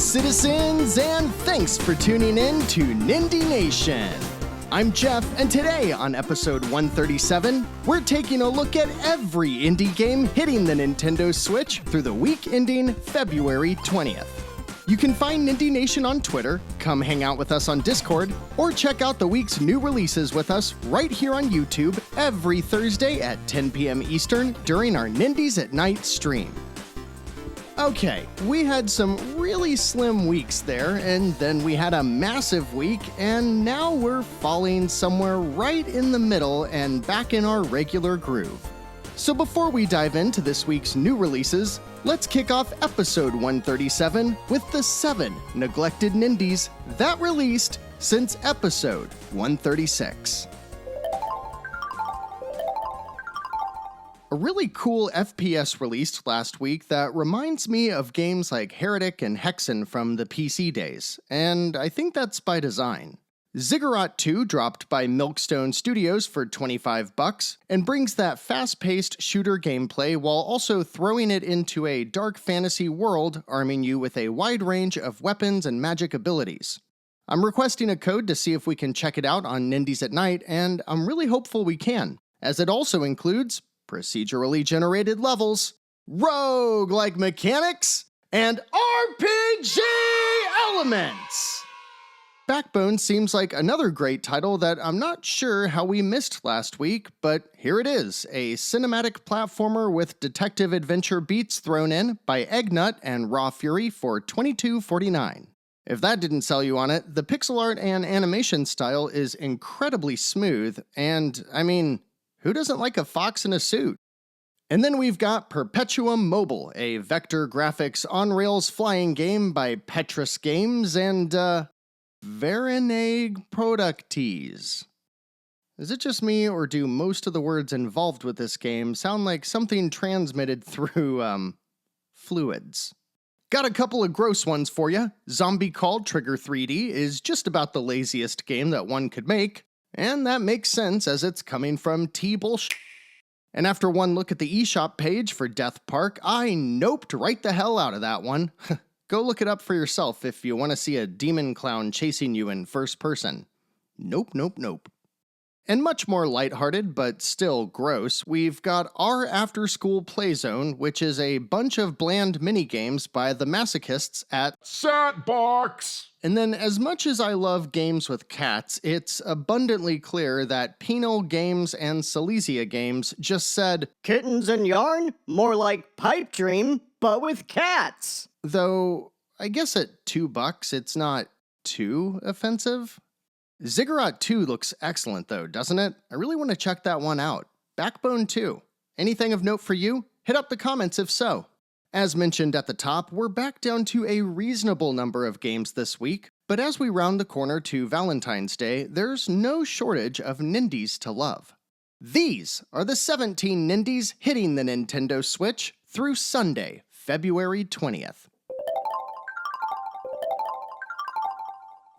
citizens, and thanks for tuning in to Nindie Nation. I'm Jeff, and today on episode 137, we're taking a look at every indie game hitting the Nintendo Switch through the week ending February 20th. You can find Nindie Nation on Twitter, come hang out with us on Discord, or check out the week's new releases with us right here on YouTube every Thursday at 10 p.m. Eastern during our Nindies at Night stream. Okay, we had some really slim weeks there, and then we had a massive week, and now we're falling somewhere right in the middle and back in our regular groove. So before we dive into this week's new releases, let's kick off episode 137 with the 7 neglected Nindies that released since episode 136. A really cool FPS released last week that reminds me of games like Heretic and Hexen from the PC days, and I think that's by design. Ziggurat 2 dropped by Milkstone Studios for $25 and brings that fast-paced shooter gameplay while also throwing it into a dark fantasy world, arming you with a wide range of weapons and magic abilities. I'm requesting a code to see if we can check it out on Nindies at Night, and I'm really hopeful we can, as it also includes procedurally generated levels, rogue-like mechanics, and RPG elements! Backbone seems like another great title that I'm not sure how we missed last week, but here it is, a cinematic platformer with detective adventure beats thrown in by Eggnut and Raw Fury for $22.49. If that didn't sell you on it, the pixel art and animation style is incredibly smooth, and, I mean, who doesn't like a fox in a suit? And then we've got Perpetuum Mobile, a vector graphics on-rails flying game by Petrus Games and, Vereneg Productees. Is it just me, or do most of the words involved with this game sound like something transmitted through, fluids? Got a couple of gross ones for you. Zombie Called Trigger 3D is just about the laziest game that one could make, and that makes sense as it's coming from T-Bullshit. And after one look at the eShop page for Death Park, I noped right the hell out of that one. Go look it up for yourself if you want to see a demon clown chasing you in first person. Nope. And much more lighthearted, but still gross, we've got our after-school playzone, which is a bunch of bland minigames by the masochists at Sandbox. And then, as much as I love games with cats, it's abundantly clear that Penal Games and Silesia Games just said, Kittens and Yarn? More like Pipe Dream, but with cats. Though, I guess at $2, it's not too offensive. Ziggurat 2 looks excellent though, doesn't it? I really want to check that one out. Backbone 2. Anything of note for you? Hit up the comments if so. As mentioned at the top, we're back down to a reasonable number of games this week, but as we round the corner to Valentine's Day, there's no shortage of Nindies to love. These are the 17 Nindies hitting the Nintendo Switch through Sunday, February 20th.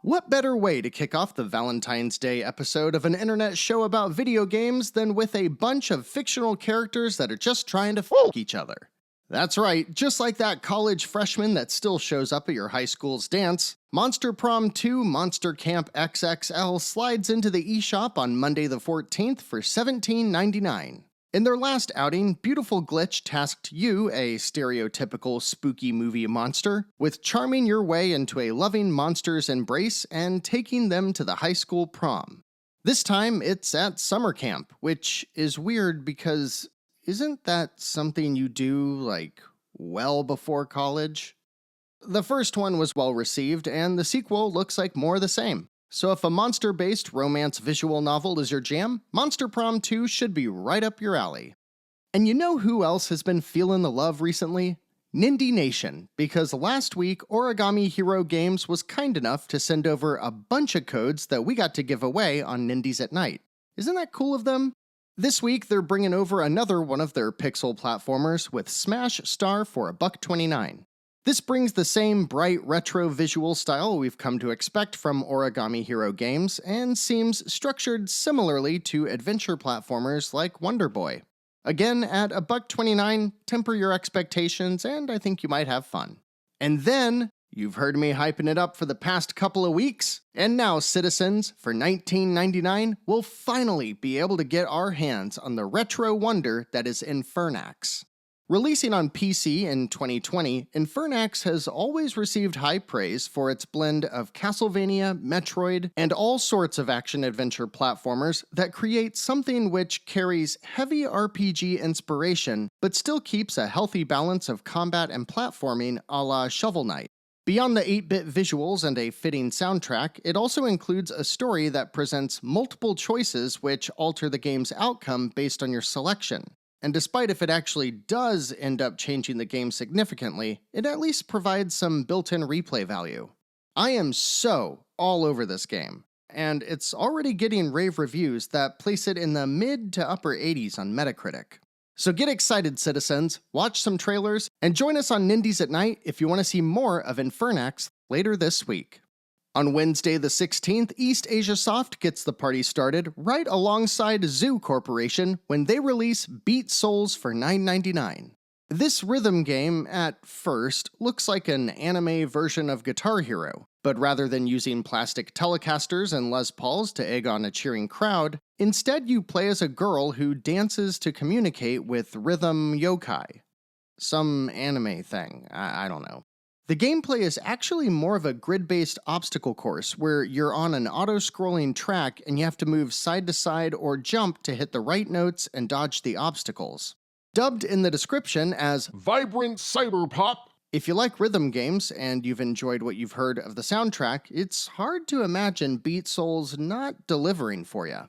What better way to kick off the Valentine's Day episode of an internet show about video games than with a bunch of fictional characters that are just trying to f*** each other? That's right, just like that college freshman that still shows up at your high school's dance, Monster Prom 2 Monster Camp XXL slides into the eShop on Monday the 14th for $17.99. In their last outing, Beautiful Glitch tasked you, a stereotypical spooky movie monster, with charming your way into a loving monster's embrace and taking them to the high school prom. This time, it's at summer camp, which is weird because isn't that something you do, like, well before college? The first one was well received, and the sequel looks like more of the same. So if a monster-based romance visual novel is your jam, Monster Prom 2 should be right up your alley. And you know who else has been feeling the love recently? Nindie Nation, because last week Origami Hero Games was kind enough to send over a bunch of codes that we got to give away on Nindies at Night. Isn't that cool of them? This week they're bringing over another one of their pixel platformers with Smash Star for $1.29. This brings the same bright retro visual style we've come to expect from Origami Hero Games and seems structured similarly to adventure platformers like Wonder Boy. Again, at $1.29, temper your expectations and I think you might have fun. And then You've heard me hyping it up for the past couple of weeks, and now, citizens, for $19.99, we'll finally be able to get our hands on the retro wonder that is Infernax. Releasing on PC in 2020, Infernax has always received high praise for its blend of Castlevania, Metroid, and all sorts of action-adventure platformers that create something which carries heavy RPG inspiration but still keeps a healthy balance of combat and platforming a la Shovel Knight. Beyond the 8-bit visuals and a fitting soundtrack, it also includes a story that presents multiple choices which alter the game's outcome based on your selection. And despite if it actually does end up changing the game significantly, it at least provides some built-in replay value. I am so all over this game, and it's already getting rave reviews that place it in the mid to upper 80s on Metacritic. So get excited, citizens, watch some trailers, and join us on Nindies at Night if you want to see more of Infernax later this week. On Wednesday the 16th, East Asia Soft gets the party started right alongside Zoo Corporation when they release Beat Souls for $9.99. This rhythm game, at first, looks like an anime version of Guitar Hero, but rather than using plastic Telecasters and Les Pauls to egg on a cheering crowd, instead you play as a girl who dances to communicate with rhythm yokai. Some anime thing, I don't know. The gameplay is actually more of a grid-based obstacle course where you're on an auto-scrolling track and you have to move side to side or jump to hit the right notes and dodge the obstacles. Dubbed in the description as Vibrant Cyberpop. If you like rhythm games and you've enjoyed what you've heard of the soundtrack, it's hard to imagine Beat Souls not delivering for you.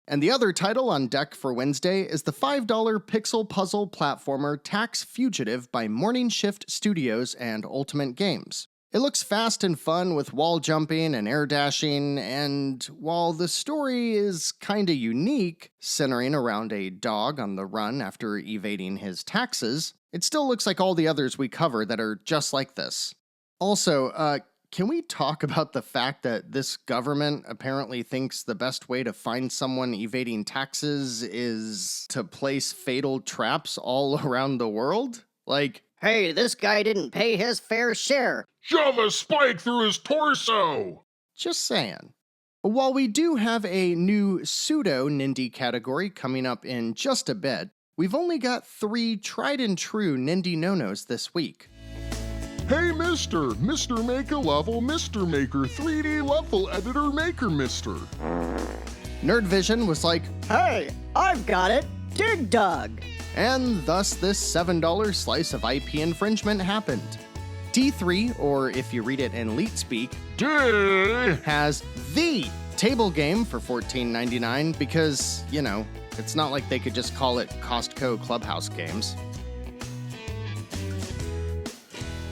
And the other title on deck for Wednesday is the $5 pixel puzzle platformer Tax Fugitive by Morning Shift Studios and Ultimate Games. It looks fast and fun with wall jumping and air dashing, and while the story is kinda unique, centering around a dog on the run after evading his taxes, it still looks like all the others we cover that are just like this. Also, can we talk about the fact that this government apparently thinks the best way to find someone evading taxes is to place fatal traps all around the world? Like, Hey, this guy didn't pay his fair share. Shove a spike through his torso. just saying. While we do have a new pseudo-Nindie category coming up in just a bit, we've only got 3 tried-and-true Nindie no-nos this week. Hey, Mr. Make a level, Mr. Maker, 3D level editor maker, Mr. Nerd Vision was like, Hey, I've got it. Dig Dug. and thus this $7 slice of IP infringement happened. D3, or if you read it in Leet speak, Day. has the table game for $14.99 because, you know, it's not like they could just call it Costco Clubhouse Games.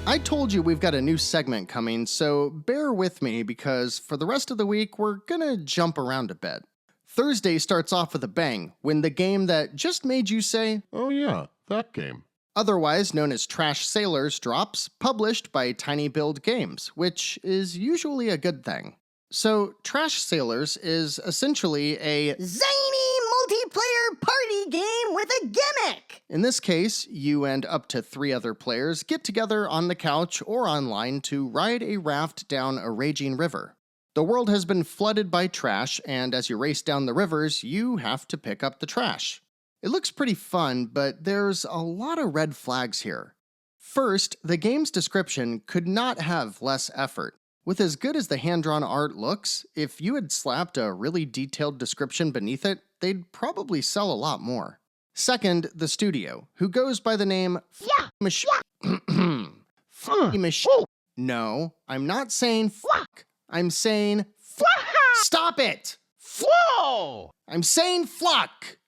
I told you we've got a new segment coming, so bear with me because for the rest of the week, we're gonna jump around a bit. Thursday starts off with a bang when the game that just made you say, Oh yeah, that game. otherwise known as Trash Sailors, drops, published by Tiny Build Games, which is usually a good thing. So, Trash Sailors is essentially a Zany multiplayer party game with a gimmick. In this case, you and up to 3 other players get together on the couch or online to ride a raft down a raging river. The world has been flooded by trash, and as you race down the rivers, you have to pick up the trash. It looks pretty fun, but there's a lot of red flags here. First, the game's description could not have less effort. With as good as the hand-drawn art looks, if you had slapped a really detailed description beneath it, they'd probably sell a lot more. Second, the studio, who goes by the name No, I'm not saying fuck. I'm saying Stop it! Flow! I'm saying fluck!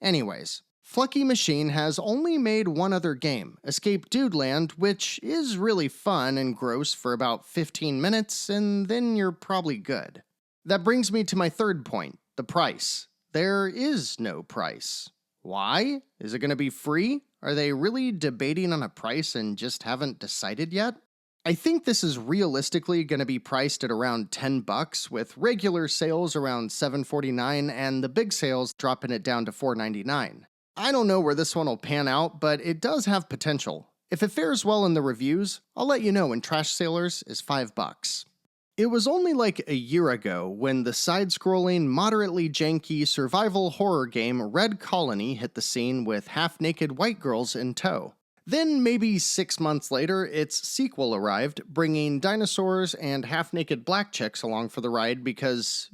Anyways, Flucky Machine has only made one other game, Escape Dudeland, which is really fun and gross for about 15 minutes, and then you're probably good. That brings me to my third point, the price. There is no price. Why? Is it going to be free? Are they really debating on a price and just haven't decided yet? I think this is realistically going to be priced at around $10, with regular sales around $7.49 and the big sales dropping it down to $4.99. I don't know where this one will pan out, but it does have potential. If it fares well in the reviews, I'll let you know when Trash Sailors is $5. It was only like a year ago when the side-scrolling, moderately janky survival horror game Red Colony hit the scene with half-naked white girls in tow. Then maybe 6 months later, its sequel arrived, bringing dinosaurs and half-naked black chicks along for the ride because,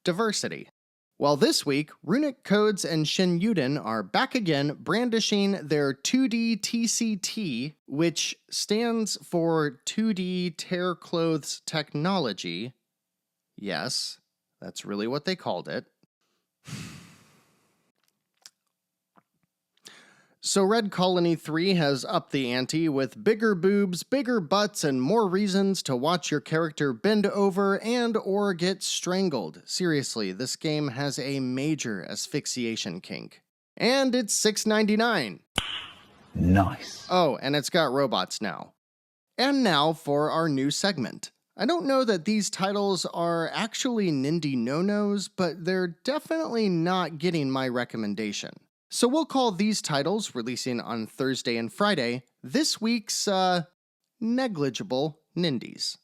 diversity. Well, this week, Runic Codes and Shin Yuden are back again brandishing their 2D TCT, which stands for 2D Tear Clothes Technology. Yes, that's really what they called it. So Red Colony 3 has upped the ante with bigger boobs, bigger butts, and more reasons to watch your character bend over and or get strangled. Seriously, this game has a major asphyxiation kink. And it's $6.99. Nice. Oh, and it's got robots now. And now for our new segment. I don't know that these titles are actually Nindie no-nos, but they're definitely not getting my recommendation. So we'll call these titles, releasing on Thursday and Friday, this week's, negligible Nindies.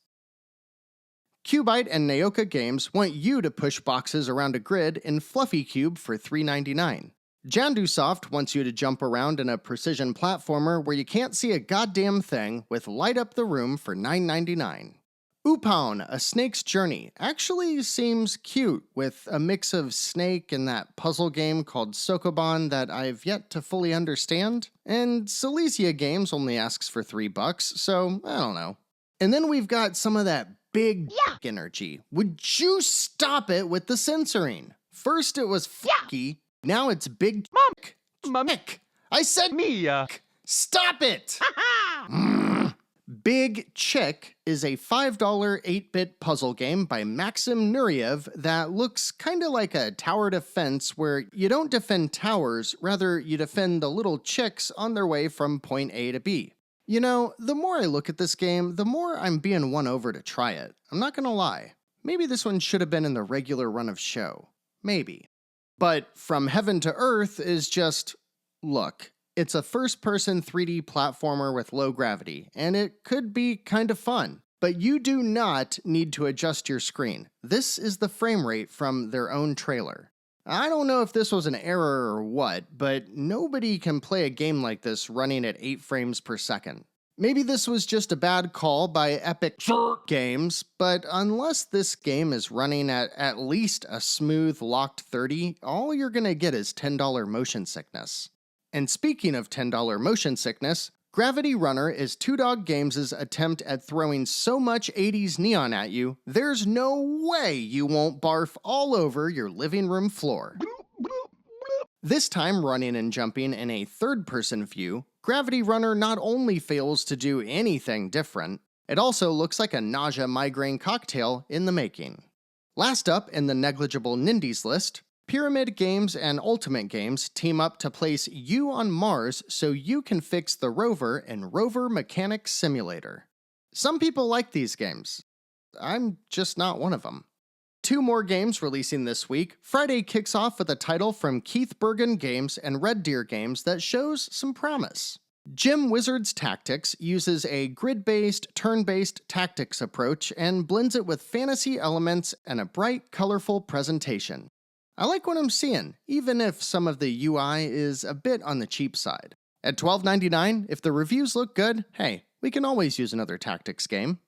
Cubite and Naoka Games want you to push boxes around a grid in Fluffy Cube for $3.99. Jandusoft wants you to jump around in a precision platformer where you can't see a goddamn thing with Light Up the Room for $9.99. Upaon, A Snake's Journey, actually seems cute with a mix of snake and that puzzle game called Sokoban that I've yet to fully understand. And Silesia Games only asks for $3, so I don't know. And then we've got some of that big energy. Would you stop it with the censoring? First it was fucky, now it's big Mick. I said Mia. Stop it! Big Chick is a $5 8-bit puzzle game by Maxim Nuriev that looks kinda like a tower defense where you don't defend towers, rather you defend the little chicks on their way from point A to B. The more I look at this game, the more I'm being won over to try it. I'm not gonna lie. Maybe this one should have been in the regular run of show. Maybe. But From Heaven to Earth is just, look. It's a first-person 3D platformer with low gravity, and it could be kind of fun. But you do not need to adjust your screen. This is the frame rate from their own trailer. I don't know if this was an error or what, but nobody can play a game like this running at 8 frames per second. Maybe this was just a bad call by Epic Games, but unless this game is running at least a smooth locked 30, all you're gonna get is $10 motion sickness. And speaking of $10 motion sickness, Gravity Runner is Two Dog Games' attempt at throwing so much 80s neon at you, there's no way you won't barf all over your living room floor. This time running and jumping in a third-person view, Gravity Runner not only fails to do anything different, it also looks like a nausea migraine cocktail in the making. Last up in the negligible Nindies list, Pyramid Games and Ultimate Games team up to place you on Mars so you can fix the rover in Rover Mechanics Simulator. Some people like these games. I'm just not one of them. 2 more games releasing this week. Friday kicks off with a title from Keith Bergen Games and Red Deer Games that shows some promise. Jim Wizard's Tactics uses a grid-based, turn-based tactics approach and blends it with fantasy elements and a bright, colorful presentation. I like what I'm seeing, even if some of the UI is a bit on the cheap side. At $12.99, if the reviews look good, hey, we can always use another tactics game.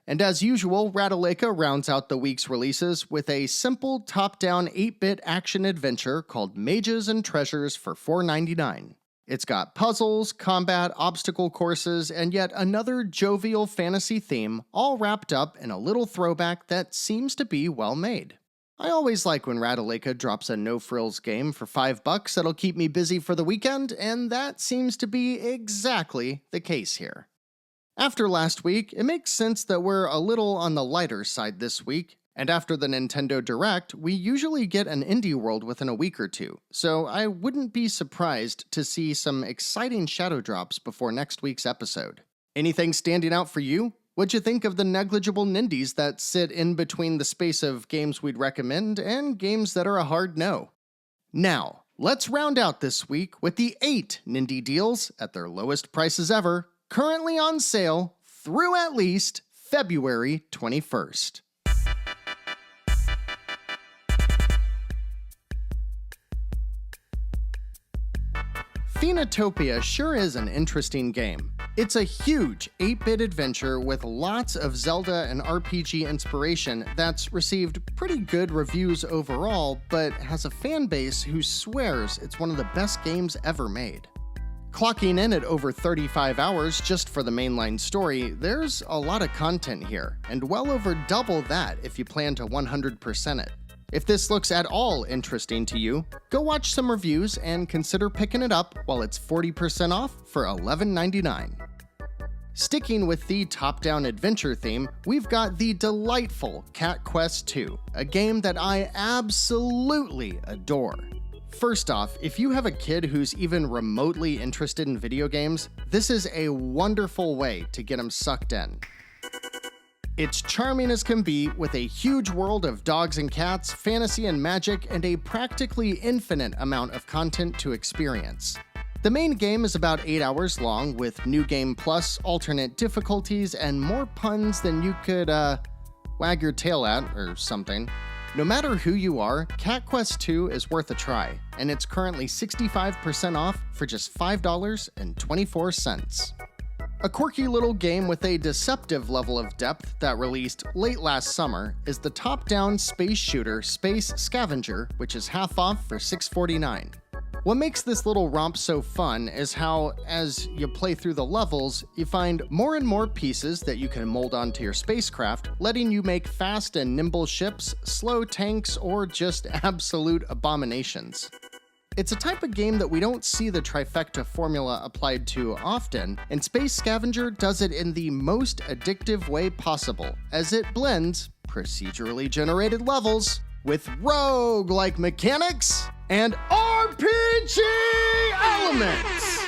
And as usual, Ratalaika rounds out the week's releases with a simple top-down 8-bit action-adventure called Mages and Treasures for $4.99. It's got puzzles, combat, obstacle courses, and yet another jovial fantasy theme, all wrapped up in a little throwback that seems to be well made. I always like when Ratalaika drops a no-frills game for $5 that'll keep me busy for the weekend, and that seems to be exactly the case here. After last week, it makes sense that we're a little on the lighter side this week, and after the Nintendo Direct, we usually get an indie world within a week or two, so I wouldn't be surprised to see some exciting shadow drops before next week's episode. Anything standing out for you? What'd you think of the negligible Nindies that sit in between the space of games we'd recommend and games that are a hard no? Now, Let's round out this week with the 8 Nindie deals at their lowest prices ever, currently on sale through at least February 21st. Phoenotopia sure is an interesting game. It's a huge 8-bit adventure with lots of Zelda and RPG inspiration that's received pretty good reviews overall, but has a fan base who swears it's one of the best games ever made. Clocking in at over 35 hours just for the mainline story, there's a lot of content here, and well over double that if you plan to 100% it. If this looks at all interesting to you, go watch some reviews and consider picking it up while it's 40% off for $11.99. Sticking with the top-down adventure theme, we've got the delightful Cat Quest II, a game that I absolutely adore. First off, if you have a kid who's even remotely interested in video games, this is a wonderful way to get him sucked in. It's charming as can be, with a huge world of dogs and cats, fantasy and magic, and a practically infinite amount of content to experience. The main game is about 8 hours long, with New Game Plus, alternate difficulties, and more puns than you could, wag your tail at, or something. No matter who you are, Cat Quest II is worth a try, and it's currently 65% off for just $5.24. A quirky little game with a deceptive level of depth that released late last summer is the top-down space shooter Space Scavenger, which is half off for $6.49. What makes this little romp so fun is how, as you play through the levels, you find more and more pieces that you can mold onto your spacecraft, letting you make fast and nimble ships, slow tanks, or just absolute abominations. It's a type of game that we don't see the trifecta formula applied to often, and Space Scavenger does it in the most addictive way possible, as it blends procedurally generated levels with rogue-like mechanics and RPG elements.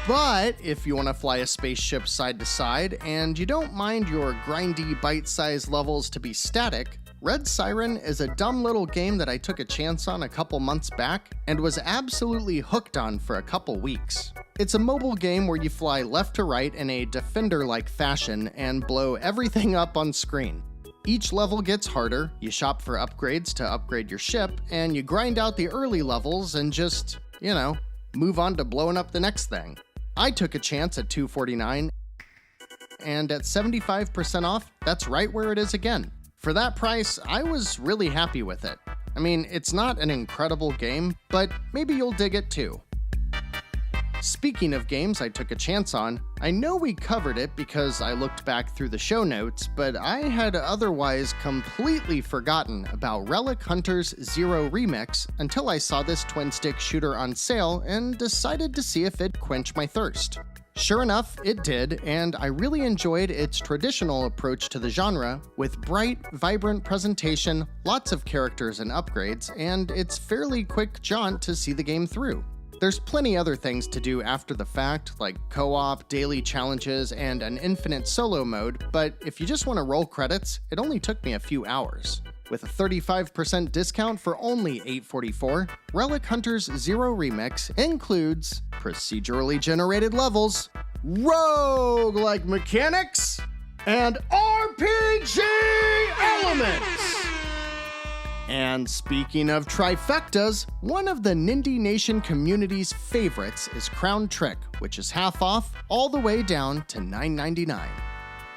But if you want to fly a spaceship side to side and you don't mind your grindy bite-sized levels to be static, Red Siren is a dumb little game that I took a chance on a couple months back and was absolutely hooked on for a couple weeks. It's a mobile game where you fly left to right in a Defender-like fashion and blow everything up on screen. Each level gets harder, you shop for upgrades to upgrade your ship, and you grind out the early levels and just, move on to blowing up the next thing. I took a chance at $2.49, and at 75% off, that's right where it is again. For that price, I was really happy with it. I mean, it's not an incredible game, but maybe you'll dig it too. Speaking of games I took a chance on, I know we covered it because I looked back through the show notes, but I had otherwise completely forgotten about Relic Hunter's Zero Remix until I saw this twin-stick shooter on sale and decided to see if it'd quench my thirst. Sure enough, it did, and I really enjoyed its traditional approach to the genre, with bright, vibrant presentation, lots of characters and upgrades, and its fairly quick jaunt to see the game through. There's plenty other things to do after the fact, like co-op, daily challenges, and an infinite solo mode, but if you just want to roll credits, it only took me a few hours. With a 35% discount for only $8.44, Relic Hunter's Zero Remix includes procedurally generated levels, rogue-like mechanics, and RPG elements! And speaking of trifectas, one of the Nindie Nation community's favorites is Crown Trick, which is half off all the way down to $9.99.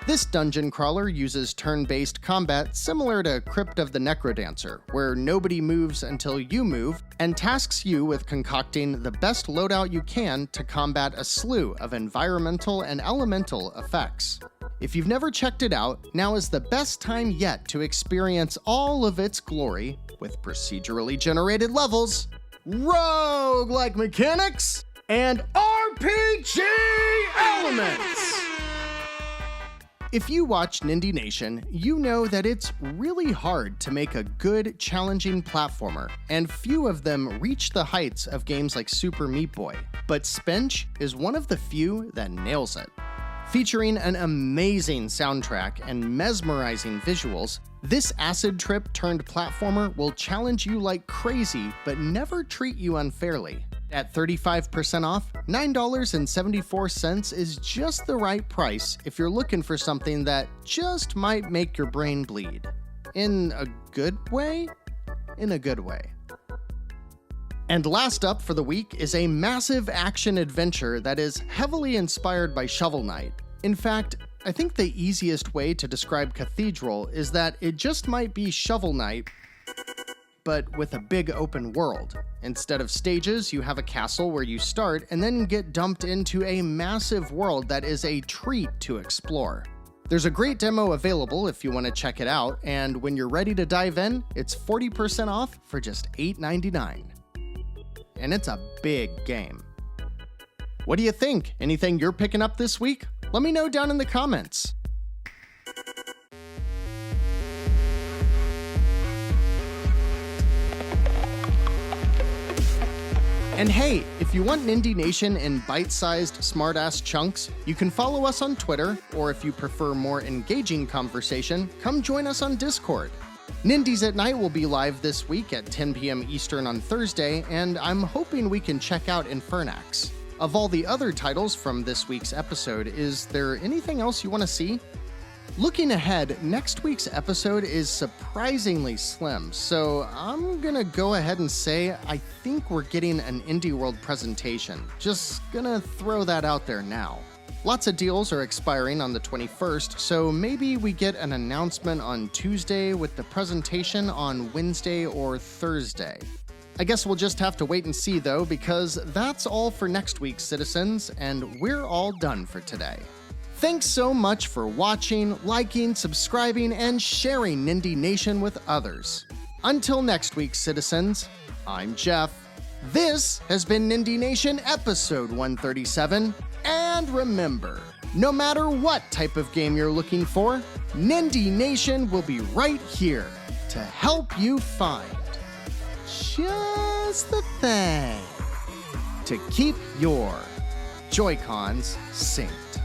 This dungeon crawler uses turn-based combat similar to Crypt of the Necrodancer, where nobody moves until you move, and tasks you with concocting the best loadout you can to combat a slew of environmental and elemental effects. If you've never checked it out, now is the best time yet to experience all of its glory with procedurally generated levels, rogue-like mechanics, and RPG elements! If you watch Nindie Nation, you know that it's really hard to make a good, challenging platformer, and few of them reach the heights of games like Super Meat Boy. But Spinch is one of the few that nails it. Featuring an amazing soundtrack and mesmerizing visuals, this acid trip turned platformer will challenge you like crazy but never treat you unfairly. At 35% off, $9.74 is just the right price if you're looking for something that just might make your brain bleed. In a good way? In a good way. And last up for the week is a massive action adventure that is heavily inspired by Shovel Knight. In fact, I think the easiest way to describe Cathedral is that it just might be Shovel Knight, but with a big open world. Instead of stages, you have a castle where you start and then get dumped into a massive world that is a treat to explore. There's a great demo available if you want to check it out, and when you're ready to dive in, it's 40% off for just $8.99. And it's a big game. What do you think? Anything you're picking up this week? Let me know down in the comments. And hey, if you want Nindie Nation in bite-sized, smart-ass chunks, you can follow us on Twitter, or if you prefer more engaging conversation, come join us on Discord. Nindies at Night will be live this week at 10 p.m. Eastern on Thursday, and I'm hoping we can check out Infernax. Of all the other titles from this week's episode, is there anything else you want to see? Looking ahead, next week's episode is surprisingly slim, so I'm gonna go ahead and say I think we're getting an Indie World presentation. Just gonna throw that out there now. Lots of deals are expiring on the 21st, so maybe we get an announcement on Tuesday with the presentation on Wednesday or Thursday. I guess we'll just have to wait and see though, because that's all for next week, citizens, and we're all done for today. Thanks so much for watching, liking, subscribing, and sharing Nindie Nation with others. Until next week, citizens, I'm Jeff. This has been Nindie Nation episode 137, and remember, no matter what type of game you're looking for, Nindie Nation will be right here to help you find just the thing to keep your Joy-Cons synced.